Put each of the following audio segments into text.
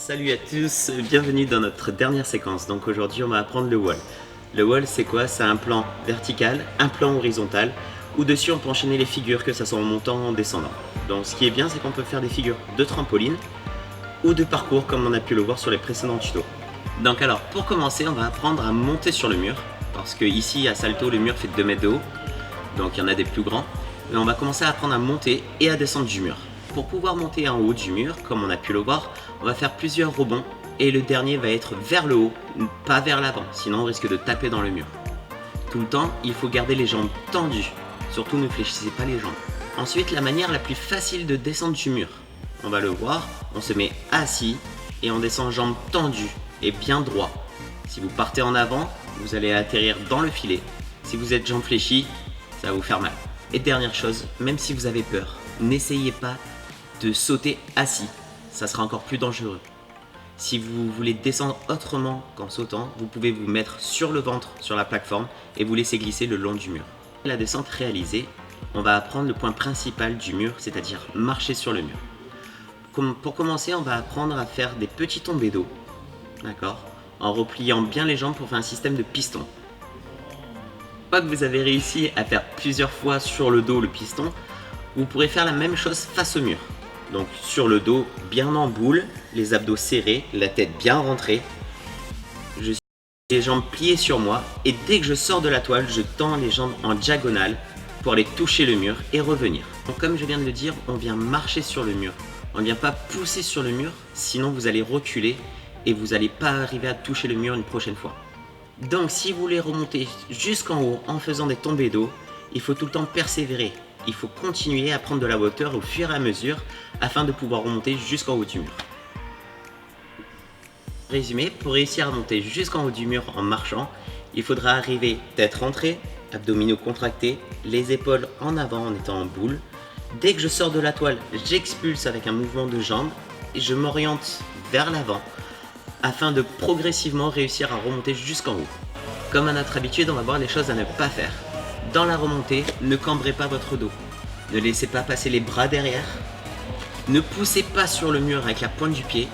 Salut à tous, bienvenue dans notre dernière séquence. Donc aujourd'hui on va apprendre le wall. Le wall c'est quoi? C'est un plan vertical, un plan horizontal, où dessus on peut enchaîner les figures, que ça soit en montant ou en descendant. Donc ce qui est bien c'est qu'on peut faire des figures de trampoline ou de parcours comme on a pu le voir sur les précédents tutos. Donc alors pour commencer on va apprendre à monter sur le mur, parce que ici à Salto le mur fait 2 mètres de haut, donc il y en a des plus grands. Mais on va commencer à apprendre à monter et à descendre du mur. Pour pouvoir monter en haut du mur, comme on a pu le voir, on va faire plusieurs rebonds et le dernier va être vers le haut, pas vers l'avant, sinon on risque de taper dans le mur. Tout le temps, il faut garder les jambes tendues, surtout ne fléchissez pas les jambes. Ensuite, la manière la plus facile de descendre du mur, on va le voir, on se met assis et on descend jambes tendues et bien droit. Si vous partez en avant, vous allez atterrir dans le filet. Si vous êtes jambes fléchies, ça va vous faire mal. Et dernière chose, même si vous avez peur, n'essayez pas de sauter assis, ça sera encore plus dangereux. Si vous voulez descendre autrement qu'en sautant, vous pouvez vous mettre sur le ventre, sur la plateforme et vous laisser glisser le long du mur. La descente réalisée, on va apprendre le point principal du mur, c'est-à-dire marcher sur le mur. Pour commencer, on va apprendre à faire des petits tombés d'eau, d'accord, en repliant bien les jambes pour faire un système de piston. Une fois que vous avez réussi à faire plusieurs fois sur le dos le piston, vous pourrez faire la même chose face au mur. Donc sur le dos, bien en boule, les abdos serrés, la tête bien rentrée. Je suis les jambes pliées sur moi et dès que je sors de la toile, je tends les jambes en diagonale pour aller toucher le mur et revenir. Donc comme je viens de le dire, on vient marcher sur le mur. On ne vient pas pousser sur le mur, sinon vous allez reculer et vous n'allez pas arriver à toucher le mur une prochaine fois. Donc si vous voulez remonter jusqu'en haut en faisant des tombées d'eau, il faut tout le temps persévérer. Il faut continuer à prendre de la hauteur au fur et à mesure afin de pouvoir remonter jusqu'en haut du mur. Résumé, pour réussir à monter jusqu'en haut du mur en marchant, il faudra arriver tête rentrée, abdominaux contractés, les épaules en avant en étant en boule. Dès que je sors de la toile, j'expulse avec un mouvement de jambes et je m'oriente vers l'avant afin de progressivement réussir à remonter jusqu'en haut. Comme à notre habitude, on va voir les choses à ne pas faire. Dans la remontée, ne cambrez pas votre dos. Ne laissez pas passer les bras derrière. Ne poussez pas sur le mur avec la pointe du pied.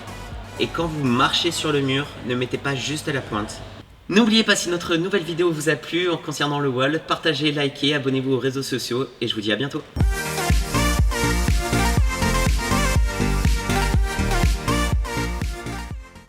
Et quand vous marchez sur le mur, ne mettez pas juste la pointe. N'oubliez pas, si notre nouvelle vidéo vous a plu concernant le wall, partagez, likez, abonnez-vous aux réseaux sociaux et je vous dis à bientôt.